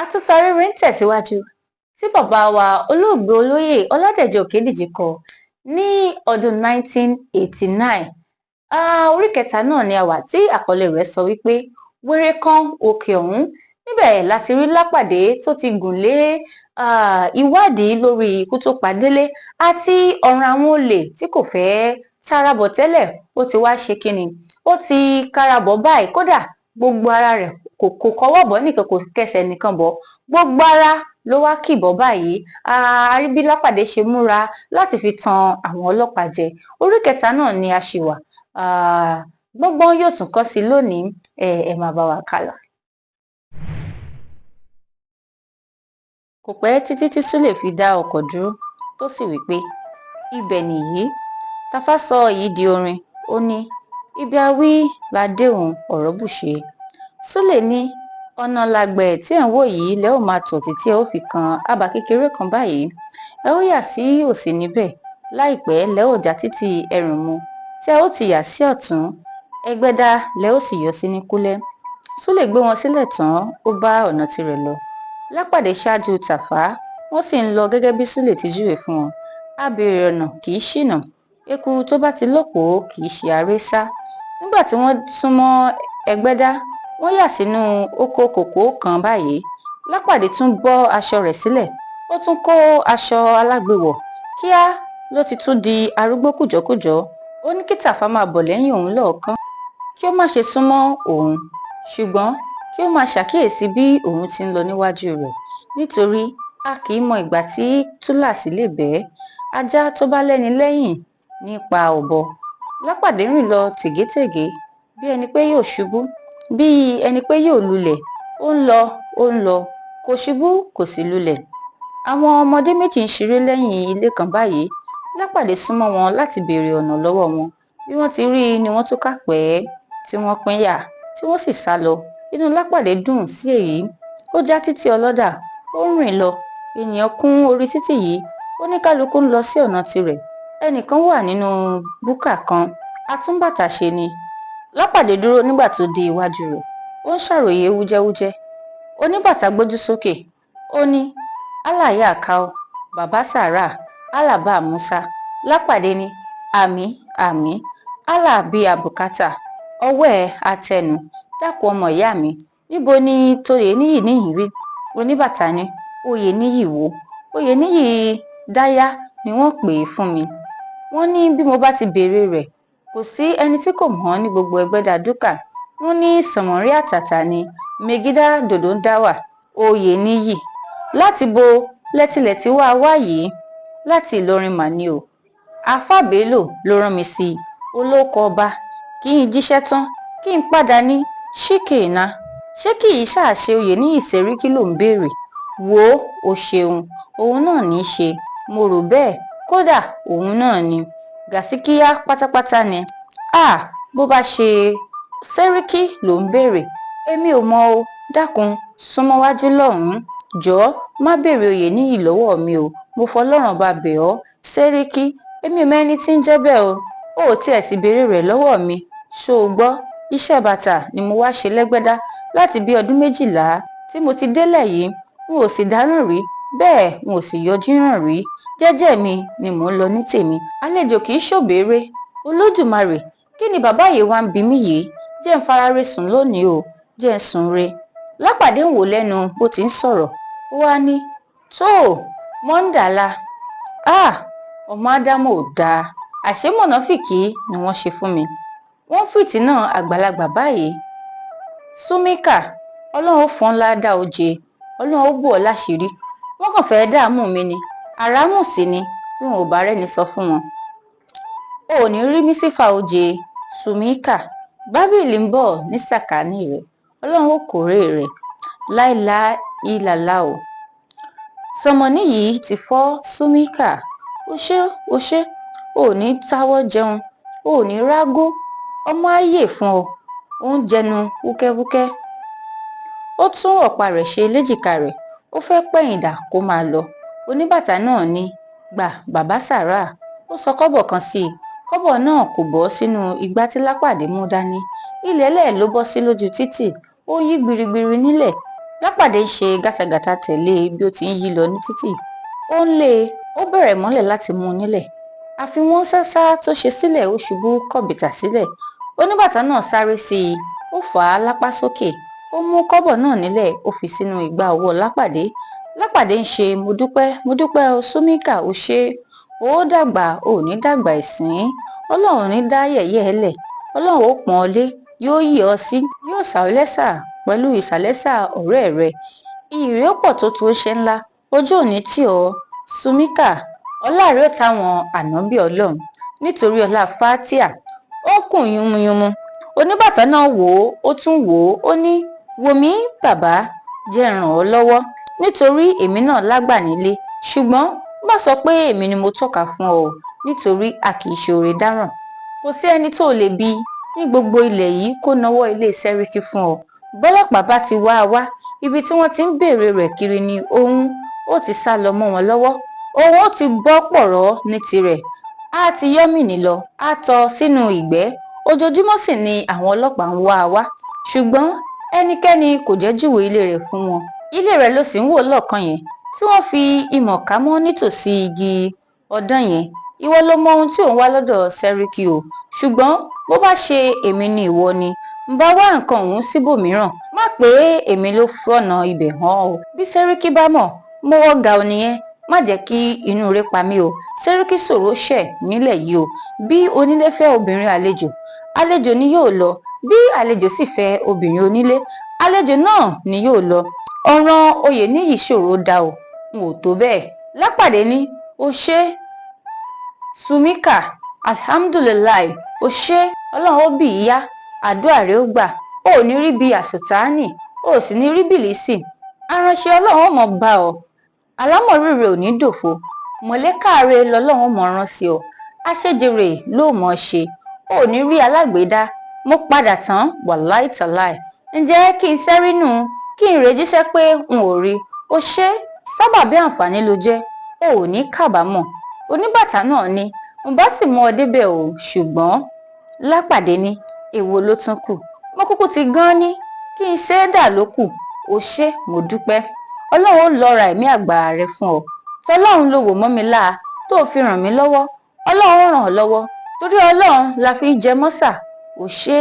Àtúntaríre ń tẹ̀síwájú tí bàbá wa olóògbé olóyè Ọládèjì Òkédìjí kọ ní ọdún 1989. Orí kẹta náà ni a wà tí àkọlé rẹ̀ sọ wípé wèrè kan òkè ọ̀hún. Níbẹ̀ láti rí Lápàdé tó ti gùn lé ìwádìí lórí ikú tó pa Délé àti ọ̀ràn àwọn olè tí kò fẹ́ tárabọ̀ tẹ́lẹ̀. Ó ti wá ṣe kíni, ó ti kárabọ̀ báyìí, kódà gbogbo ara rẹ̀ kò kọwọ́ bọ̀ nìkan, kò kẹsẹ̀ nìkan bọ̀, gbogbo ara ló wá kìbọ̀ báyìí. Àrí bí Lápàdé ṣe múra láti fi tan àwọn ọlọ́pàá jẹ. Orí kẹta náà ni a ṣì wà. Gbọ́ngbọ́n yóò tún kọ́ sí lónìí, ẹ máa bá wa kálọ. Kò pẹ́ títí tí Súlè fi dá ọkọ̀ dúró tó sì wípé ibẹ̀ nìyí. Tafá sọ èyí di orin, ó ní ibi awí la dé òun ọ̀rọ̀ bùṣe. Súlè ní ọ̀nà làgbẹ̀ tí ẹ̀ ń wò yìí lẹ́ ò máa tọ̀ títí ẹ ó fi kan abà kékeré kan báyìí. Ẹ ó yà sí òsì níbẹ̀, láìpẹ́ lẹ́ ò já títí Ẹrùnmu tí ẹ ó ti yà sí ọ̀tún, Ẹgbẹ́dá lẹ́ ò sì yọ sí ní Kúlẹ́. Súlè gbé wọn sílẹ̀ tán, ó bá ọ̀nà tirẹ̀ lọ. Lápàdé ṣáájú Tàfá, wọ́n sì ń lọ gẹ́gẹ́ bí Súlè ti júwe fún wọn. Abèrè ọ̀nà kì í ṣìnà, eku tó bá ti lópòó kì í ṣe aré sá. Nígbà tí wọ́n súnmọ́ Ẹgbẹ́dá, wọ́n yà sínú oko kòkó kan báyìí. Lápàdé tún bọ́ aṣọ rẹ̀ sílẹ̀, ó tún kó aṣọ alágbe wọ̀. Kíá ló ti tún di arúgbó kùjọ́kùjọ́. Ó ní kí Tàfá máa bọ̀ lẹ́yìn òun lọ́ọ̀ọ́kán, kí ó má ṣe súnmọ́ òun, ṣùgbọ́n kí ó máa ṣàkíyèsí bí òun ti ń lọ níwájú rẹ̀, nítorí a kì í mọ ìgbà tí túláàsì lè bẹ́. Ajá tó bá lẹ́ni lẹ́yìn nípa ọ̀bọ. Lápàdé rìn lọ tègétègé bí ẹni pé yóò ṣubú, bí ẹni pé yóò lulẹ̀. Ó ń lọ, kò ṣubú kò sì lulẹ̀. Àwọn ọmọdé méjì ń ṣeré lẹ́yìn ilé kan báyìí. Lápàdé súnmọ́ wọn láti béèrè ọ̀nà lọ́wọ́ wọn. Bí wọ́n ti rí i ni wọ́n túká pẹ́, tí wọ́n pínyà, tí wọ́n sì sá lọ. Inú Lápàdé dùn sí èyí. Ó já títí ọlọ́dà, ó ń rìn lọ. Ènìyàn kún orí títì yìí. Oníkálukú ń lọ sí ọ̀nà tirẹ̀. Ẹnìkan wà nínú búkà kan, atúnbàtà ṣe ni. Lápàdé dúró nígbà tó dé iwájú rẹ̀. Ó ń ṣàròyé wújẹ́wújẹ́. Oníbàtà gbójú sókè. Ó ní Alàyà Àkáò, Bàbá Sàrà, Alàbá Musa. Lápàdé ní àmì àmì, Alàbí àbùkátà, ọwọ́ ẹ̀ àtẹnu. Dákun ọmọ ìyá mi, níbo ni Tóyèníyì níyì rí? Oníbàtà ní Oyèníyì wo? Oyèníyì Dáyá ni wọ́n pè é fún mi. Wọ́n ní bí mo bá ti béèrè rẹ̀, kò sí ẹni tí kò mọ̀ ní gbogbo Ẹgbẹ́dá dúkà. Wọ́n ní Sànmọ́rí àtàtà ni Mègídá dòdò ń dá wà. Oyèníyì láti bo lẹ́tìlẹ̀ tí wá yìí? Láti Ìlọrin mà ni o. Àfà Bélò ló rán mi sí i. Olóko ọba kí n jíṣẹ́ tán kí n padà ní ṣíkèéná. Ṣé kì í ṣàṣe Oyèníyì Sẹ́ríkí ló ń béèrè? Wò ó, o ṣeun, òun náà ní í ṣe. Mo rò bẹ́ẹ̀, kódà òun náà ni. Gàsíkíyá pátápátá ni. Bó bá ṣe Sẹ́ríkí ló ń béèrè, èmi ò mọ̀ o. Dákun súnmọ́ wájú lọ́hùn-ún. Jọ̀ọ́ má béèrè Oyèníyì lọ́wọ́ mi o. Mo fọlọ́run bá bẹ̀ ọ́. Sẹ́ríkí, èmi ò mẹ́ni tí ń jẹ́ bẹ́ẹ̀ o. Ó tiẹ̀ sì béèrè rẹ̀ lọ́wọ́ mi. Ṣó o gbọ́? Iṣẹ́ bàtà ni mo wá ṣe lẹ́gbẹ́dá láti bí ọdún 12 tí mo ti délẹ̀ yìí. N ò sì dáràn rí, bẹ́ẹ̀ n ò sì yọjú ràn rí. Jẹ́jẹ́ mi ni mò ń lọ ní tèmi. Àlejò kì í ṣòbéèrè. Olódùmarè, kí ni bàbá yìí wá ń bi mí yìí? Jẹ́ ń farare sùn lónìí o. Jẹ́ ń sùn re. Lápàdé ń wò lẹ́nu bó ti ń sọ̀rọ̀. Ó wá ní tó mọ́ńdàlá. Ọmọ Ádámù ò dáa. Àṣé mọ̀nàfìkì ni wọ́n ṣe fún mi. Wọ́n fìtínà àgbàlagbà báyìí. Súmíkà, Ọlọ́run ó fọ́n ńlá dá oje. Ọlọ́run ó bò ọ́ láṣìírí. Wọ́n kàn fẹ́ dààmú mi ni. Àrámù sì ni bí wọn ò bá rẹ́ni sọ fún wọn. O ò ní rí mísífà oje. Súmíkà, Bábìlì ń bọ̀ ní sàkání rẹ̀. Ọlọ́run ó kórè rẹ̀. Láìláà ìlàlá o. Sọmọní yìí ti fọ́ Súmíkà. O ṣé, o ò ní táwọ́ jẹun, o ò ní rágó. Ọmọ ayé fún ọ. Ó ń jẹnu wúkẹ́wúkẹ́. Ó tún ọ̀pá rẹ̀ ṣe léjìká rẹ̀. Ó fẹ́ pẹ̀yìndà kó máa lọ. Oníbàtà náà ní gbà Bàbá Sàrà. Ó sọ kọ́bọ̀ kan sí i. Kọ́bọ̀ náà kò bọ́ sínú igbá tí Lápàdé mú dání. Ilẹ̀ẹ́lẹ̀ ló bọ́ sí lójú títì. Ó yí gbirigbiri nílẹ̀. Lápàdé ń ṣe gátagàta tẹ̀lé bí ó ti ń yí lọ ní títì. Ó ń lé e, ó bẹ̀rẹ̀ mọ́lẹ̀ láti mú un nílẹ̀. Àfi wọ́n sásá tó ṣe sílẹ̀ ó ṣubú kọ̀bìtà sílẹ̀. Oníbàtà náà sáré sí i, ó fà á lápá sókè, ó mú kọ́bọ̀ náà nílẹ̀, ó fi sínú ìgbà ọwọ́ Lápàdé. Lápàdé ń ṣe mo dúpẹ́ o Súmíkà o ṣé, ó dàgbà ò ní dàgbà ìsín, Ọlọ́run ní dá yẹ̀yẹ́ ẹ lẹ̀, Ọlọ́run ó pọ́n ọ lé, yóò yè ọ sí, yóò sà ọ́ lẹ́sà pẹ̀lú ìsàlẹ́sà ọ̀rẹ́ rẹ. Iyì rẹ̀ ó pọ̀ tó tó ṣe ńlá, ojú òní tì ọ́ Súmíkà, ọlá rẹ̀ ó táwọn ànábì Ọlọ́run nítorí ọlá Fátíà. Ó ń kùn yúnmuyúnmu. Oníbàtà náà wò ó tún wò ó ní wò mí bàbá, jẹ́ ràn ọ́ lọ́wọ́ nítorí èmi náà lágbà nílé, ṣùgbọ́n má sọ pé èmi ni mo tọ́ka fún ọ nítorí a kì í ṣe oore dáràn. Kò sí ẹni tó lè bi ní gbogbo ilẹ̀ yìí kó nawọ́ ilé sẹ́ríkí fún ọ. Bọ́lọ́pàá bá ti wá a wá, ibi tí wọ́n ti ń béèrè rẹ̀ kiri ni òun ó ti sá lọ mọ́ wọn lọ́wọ́. Òun ó ti bọ́ pọ̀rọ́ ní tirẹ̀, á ti yọ́mìnì lọ, á tọ́ sínú ìgbẹ́. Ojoojúmọ́ sì ni àwọn ọlọ́pàá ń wá a wá, ṣùgbọ́n ẹnikẹ́ni kò jẹ́ júwe ilé rẹ̀ fún wọn. Ilé rẹ̀ ló sì ń wò lọ́ọ̀kan yẹn tí wọ́n fi imọ̀ ká mọ́ nítòsí igi ọ̀dàn yẹn. Ìwọ ló mọ ohun tí òun wá lọ́dọ̀ sẹ́ríkí o, ṣùgbọ́n bó bá ṣe èmi ni ìwọ ni, ń bá wá nǹkan òun síbòmíràn. Má pé èmi ló fọ̀nà ibẹ̀ hàn o. Bí sẹ́ríkí bá mọ̀, mo wọ́ ga ọ nìyẹn. Má jẹ́ kí inú rẹ̀ pa mí o. Sẹ́ríkí ṣòro ṣẹ̀ nílẹ̀ yìí o. Bí onílé fẹ́ obìnrin àlejò, àlejò ni yóò lọ. Bí àlejò sì fẹ́ obìnrin onílé, àlejò náà ni yóò lọ. Ọ̀ràn oyè níyì ṣòro dá o, n ò tó bẹ́ẹ̀. Lápàdé ní o ṣé Súmíkà, alhamdulilayi, o ṣé, Ọlọ́run ó bì í yá, àdúrà rẹ̀ ó gbà, o ò ní rí bí àsùtánì, o ò sì ní rí bìlísì. Aránṣẹ́ Ọlọ́run ó mọ̀ bá ọ, àlámọ̀rí rẹ̀ ò ní dòfo, mọ̀lẹ́kàre lọ́lọ́run ó mọ̀ rán sí ọ, àṣejèrè ló mọ̀ ṣe, o ò ní rí alágbèédá. Mo padà tán wàláì tàláì. Ǹjẹ́ kí n sẹ́rínù, kí n rèjíṣẹ́ pé n ò rí, o ṣé, sábàbí àǹfààní ló jẹ́, o ò ní kábàámọ̀. Oníbàtà náà ní mo bá sì mú ọ débẹ̀ o, ṣùgbọ́n Lápàdé ní èwo ló tún kù, mo kúkú ti gan ní kí n ṣe é dà ló kù. O ṣé mo dúpẹ́, Ọlọ́run ó lọ́ra ẹ̀mí àgbà rẹ fún ọ. Tọ́lọ́run ló wò mọ́ mi láà tó fi ràn mí lọ́wọ́, Ọlọ́run ràn ọ́ lọ́wọ́, torí Ọlọ́run la fi jẹ mọ́sà. O ṣé.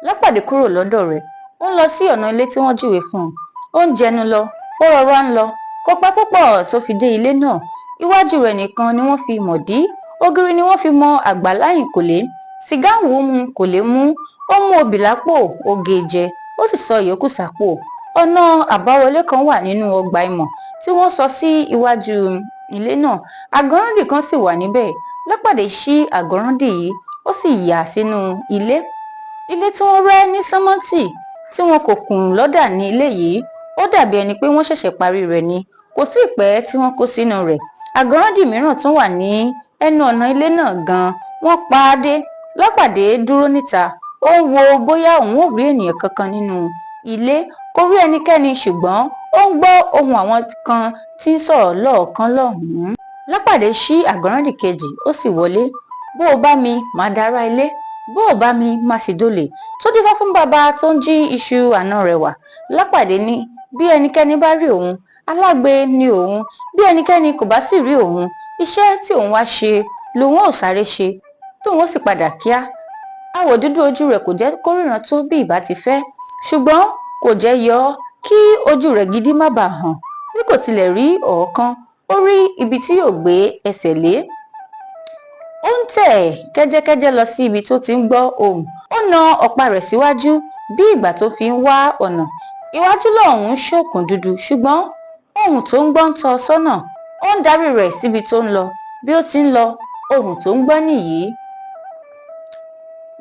Lápàdé kúrò lọ́dọ̀ rẹ̀, ó ń lọ sí ọ̀nà ilé tí wọ́n júwe fún un. Ó ń jẹnu lọ, ó rọra ń lọ, kò pẹ́ púpọ̀ tó fi dé ilé náà. Iwájú rẹ̀ nìkan ni wọ́n fi mọ̀ dí, ògiri ni wọ́n fi mọ àgbàlá ẹ̀yìnkùlé. Sìgá wù ú mu kò lè mú, ó mú obì lápò, ó gé e jẹ, ó sì sọ ìyókù sápò. Ọ̀nà àbáwọlé kan wà nínú ọgbà ìmọ̀ tí wọ́n sọ sí iwájú ilé náà. Àgọ́ràndì kan sì wà níbẹ̀. Lápàdé ṣí àgọ́ràndì yìí, ó sì yà sínú ilé. Ilé tí wọ́n rẹ́ ní sánmọ́ǹtì tí wọn kò kùn lọ́dà ní ilé yìí. Ó dàbí ẹni pé wọ́n ṣẹ̀ṣẹ̀ parí rẹ̀ ni, kò tí ì pẹ́ tí wọ́n kó sínú rẹ̀. Àgọ́ràndì mìíràn tún wà ní ẹnu ọ̀nà ilé náà gan. Wọ́n pa á dé. Lápàdé dúró níta, ó ń wo bóyá òun ò rí ènìyàn kankan nínú ilé. Kò rí ẹnikẹ́ni, ṣùgbọ́n ó ń gbọ́ ohùn àwọn kan tí ń sọ̀rọ̀ lọ́ọ̀kan lọ́hùn-ún. Lápàdé ṣí àgọ́ràndì kejì, ó sì wọlé. Bó o bá mi, màá dára ilé, bó o bá mi, má sì dolè. Tó dífá fún bàbá tó ń jí iṣu àná rẹ̀ wà. Lápàdé ní bí ẹnikẹ́ni bá rí òun, alágbe ni òun. Bí ẹnikẹ́ni kò bá sì rí òun, iṣẹ́ tí òun wá ṣe lòun ò sáré ṣe, tóun ó sì padà kíá. Àwọ̀ dúdú ojú rẹ̀ kò jẹ́ kó ríran tó bí ìbá ti fẹ́, ṣùgbọ́n kò jẹ́ yọ ọ́ kí ojú rẹ̀ gidi má bàa hàn. Bí kò tilẹ̀ rí ọ̀ọ́kán, ó rí ibi tí yóò gbé ẹsẹ̀ lé. Ó ń tẹ̀ kẹ́jẹ́kẹ́jẹ́ lọ sí ibi tó ti ń gbọ́ ohùn. Ó na ọ̀pá rẹ̀ síwájú bí ìgbà tó fi ń wá ọ̀nà. Iwájú lọ́hùn-ún ṣókùn dúdú, ṣùgbọ́n ohùn tó ń gbọ́ ń tọ́ sọ́nà. Ó ń darí rẹ̀ síbi tó ń lọ. Bí ó ti ń lọ, ohùn tó ń gbọ́ nìyí.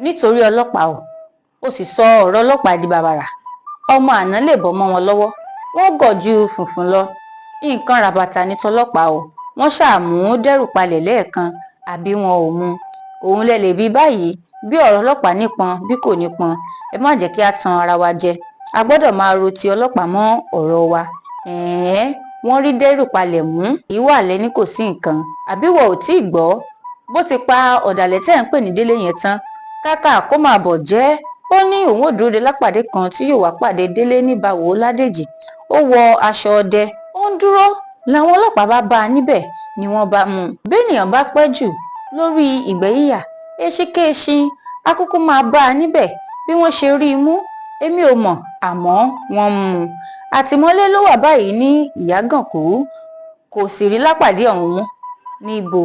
Nítorí ọlọ́pàá ó sì sọ ọ̀rọ̀ ọlọ́pàá di bàbàrà. Ọmọ àná lè bọ́ mọ́ wọn lọ́wọ́. Wọ́n gọ̀ ju funfun lọ. Nǹkan ràbàtà ní tọlọ́pàá o. Wọ́n ṣàmú dẹ́rù palẹ̀ lẹ́ẹ̀kan, àbí wọn ò mú. Òun lẹ lè bí báyìí. Bí ọ̀rọ̀ ọlọ́pàá nípọn bí kò nípọn, ẹ má jẹ́ kí a tan ara wa jẹ. A gbọ́dọ̀ máa ro ti ọlọ́pàá mọ́ ọ̀rọ̀ wa. Wọ́n rí dẹ́rù palẹ̀ mú. Ìwà lẹ́ni kò sí nǹkan. Àbí wọ́n ò tí ì gbọ́. Bó ti pa ọ̀dàlẹ̀ tẹ́ ń pè ní Délé yẹn tán, kàkà kó máa bọ̀ jẹ́, ó ní òun ò dúró de Lápàdé kan tí yóò wá pàdé Délé níbàwò Ládèjì. Ó wọ aṣọ ọdẹ, ó ń dúró làwọn ọlọ́pàá bá bá a níbẹ̀ ni wọ́n bá mú un. Béèyàn bá pẹ́ jù lórí ìgbẹ́ yíyà, eṣinkéṣin akúkú máa bá a níbẹ̀. Bí wọ́n ṣe rí i mú, èmi ò mọ̀, àmọ́ wọ́n mú un. Àtìmọ́lé ló wà báyìí ní Ìyágànkù. Kò sì rí Lápàdé ọ̀hún mú. Níbo?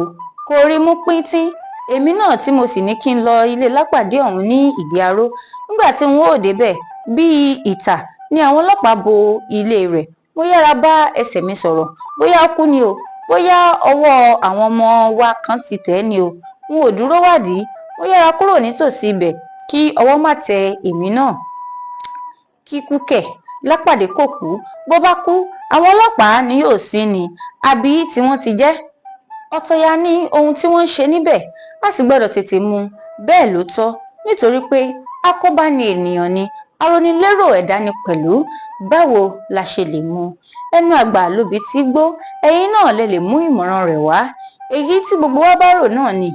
Kò rí mú píntín. Èmi náà tí mo sì ní kí n lọ ilé Lápàdé ọ̀hún ní Ìdí Aró, nígbà tí n ó débẹ̀ bíi ìtà ni àwọn ọlọ́pàá bo ilé rẹ̀. Mo yára bá ẹsẹ̀ mi sọ̀rọ̀, bóyá ó kú ni o, bóyá ọwọ́ àwọn ọmọ wa kan ti tẹ̀ ni o. N ò dúró wádìí, mo yára kúrò nítòsí ibẹ̀ kí ọwọ́ má tẹ èmi náà. Kíkú kẹ̀, Lápàdé kò kú. Bó bá kú, àwọn ọlọ́pàá ni yóò sin ni, àbí tí wọ́n ti jẹ́. Ọ̀tọ̀yà ní ohun tí wọ́n ń ṣe níbẹ̀, a sì gbọ́dọ̀ tètè mú un. Bẹ́ẹ̀ ló tọ́, nítorí pé akóbáni ènìyàn ni, aronilérò ẹ̀dá ni pẹ̀lú. Báwo la ṣe lè mú un? Ẹnu àgbà lóbi tí gbó, ẹ̀yin náà lè mú ìmọ̀ràn rẹ̀ wá. Èyí tí gbogbo wa bá rò náà ni.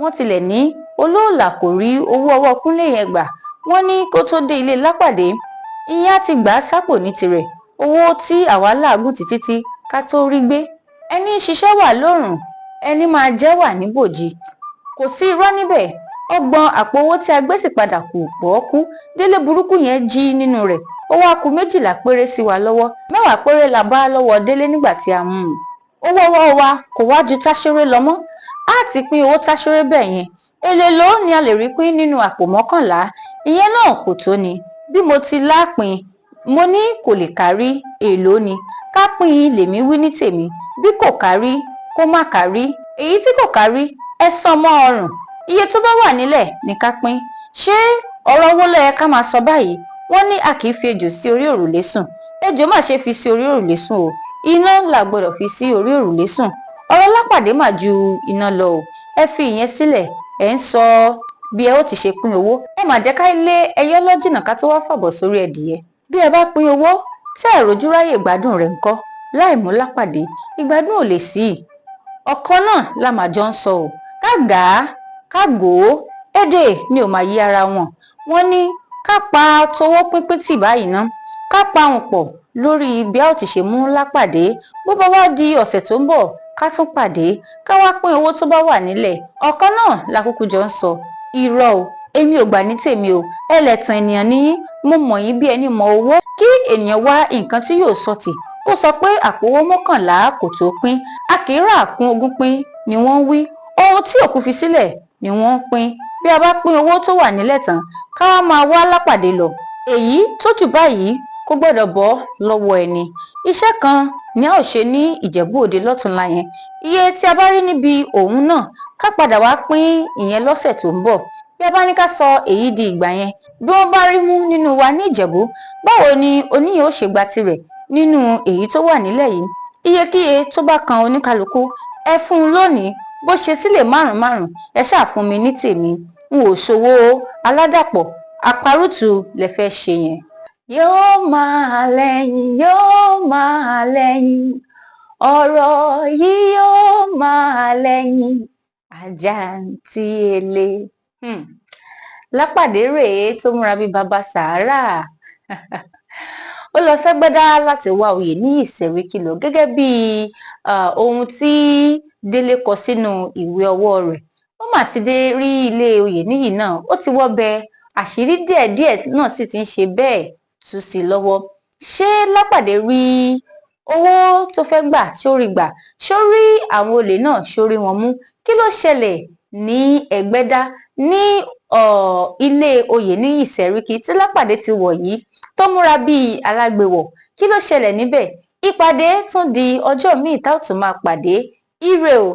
Wọ́n tilẹ̀ ní olóòlà kò rí owó ọwọ́ Kúnlé yẹn gbà. Wọ́n ní kó tó dé ilé Lápàdé, ìyẹn á ti gbà á sápò ní tirẹ̀. Owó tí àwa làágùn títí ká tó rí gbé. Ẹni ṣiṣẹ́ wà lóòrùn, ẹni máa jẹ́ wà níbòji. Kò sí irọ́ níbẹ̀. Ọgbọ̀n àpò owó tí a gbé sì padà kù pọ́ọ́kú. Délé burúkú yẹn jí nínú rẹ̀. Ó wá kù 12 péré sí wa lọ́wọ́. 10 péré la bá lọ́wọ́ Délé nígbà tí a mú un. Owó ọwọ́ wa kò wá ju táṣéré lọ mọ́. Á ti pín owó táṣéré bẹ́ẹ̀ yẹn. Èlé ló ni a lè rí pín nínú àpò 11. Ìyẹn náà kò tó ni. Bí mo ti lápin, mo ní kò lè kárí, èló ni. Ká pín lèmi wí ní tèmi. Bí kò kárí, kó má kárí. Èyí tí kò kárí, ẹ san mọ́ ọrùn. Iye tó bá wà nílẹ̀ ni ká pín. Ṣé ọ̀rọ̀ owó ló yẹ ká máa sọ báyìí? Wọ́n ní a kì í fi ejò sí orí òrùlé sùn. Ejò má ṣe fi sí orí òrùlé sùn o. Iná là gbọ́dọ̀ fi sí orí òrùlé sùn. Ọ̀rọ̀ Lápàdé mà ju iná lọ o. Ẹ fi ìyẹn sílẹ̀. Ẹ ń sọ bí ẹ ó ti ṣe pín owó. Ẹ má jẹ́ ká lé ẹyẹ lọ́jìnà ká tó wá fàbọ̀ sórí ẹdìyẹ. Bí ẹ bá pín owó tí ẹ rojú ráyè gbádùn rẹ̀ ńkọ́, láì mú Lápàdé, ìgbádùn ò lè sí. Ọ̀kan náà la mà jọ ń sọ o. Ká gà á, ká gò ó. Èdè ni ò máa yí ara wọn. Wọ́n ní ká pa towó pínpín tì báyìí ná. Ká pa òun pọ̀ lórí bí a ó ti ṣe mú Lápàdé. Bó bá wá di ọ̀sẹ̀ tó ń bọ̀, ká tún pàdé. Ká wá pín owó tó bá wà nílẹ̀. Ọ̀kan náà la kúkú jọ ń sọ. Irọ́ o, èmi ò gbà ní tèmi o. Ẹlẹ́tàn ènìyàn ni yín. Mo mọ̀ yín bí ẹni mọ owó. Kí ènìyàn wá nǹkan tí yóò sọtì kó sọ pé àpò owó 11 kò tó pín. A kì í rà kún ogún pín ni wọ́n wí. Ohun tí òkú fi sílẹ̀ ni wọ́n pín. Bí a bá pín owó tó wà nílẹ̀ tán, ká wá máa wá Lápàdé lọ. Èyí tó jù báyìí kò gbọ́dọ̀ bọ́ lọ́wọ́ ẹni. Iṣẹ́ kan ni a ó ṣe ní Ìjẹ̀bú Òde lọ́tùnla yẹn. Iye tí a bá rí níbi òun náà, ká padà wá pín ìyẹn lọ́sẹ̀ tó ń bọ̀. Bí a bá ní ká sọ èyí di ìgbà yẹn, bí wọ́n bá rí mú nínú wa ní Ìjẹ̀bú, báwo ni oníyàn ó ṣe gba tirẹ̀ nínú èyí tó wà nílẹ̀ yìí? Iyekíye tó bá kan oníkálukú, ẹ fún un lónìí. Bó ṣe sílẹ̀ 5-5, ẹ ṣáà fún mi ní tèmi. N ò ṣòwò aládàpọ̀, àparùtù lẹ fẹ́ ṣe yẹn. Yóò máa lẹ́yìn, yóò máa lẹ́yìn, ọ̀rọ̀ yìí yóò máa lẹ́yìn, àjàǹtíẹ̀lé. Lápàdé rèé tó múra bí baba Sàárà. Ó lọ s'Ẹ́gbẹ́dá láti wá oyè ní Ìsẹ̀ríkí lọ, gẹ́gẹ́ bí ohun tí Délé kọ sínú ìwé ọwọ́ rẹ̀. Ó mà ti dé rí ilé Oyèníyì náà. Ó ti wọ́bẹ̀. Àṣírí díẹ̀díẹ̀ náà sì ti ń ṣe bẹ́ẹ̀ tú sí lọ́wọ́. Ṣé Lápàdé rí owó tó fẹ́ gbà? Ṣó rí gbà? Ṣó rí àwọn olè náà? Ṣó rí wọn mú? Kí ló ṣẹlẹ̀ ní Ẹ̀gbẹ́dá ní ilé Oyèníyì Ìsẹ̀ríkí tí Lápàdé ti wọ̀ yìí tó múra bíi alágbèwọ̀? Kí ló ṣẹlẹ̀ níbẹ̀? Ìpàdé tún di ọjọ́ míì tá ò tún máa pàdé. Ire o.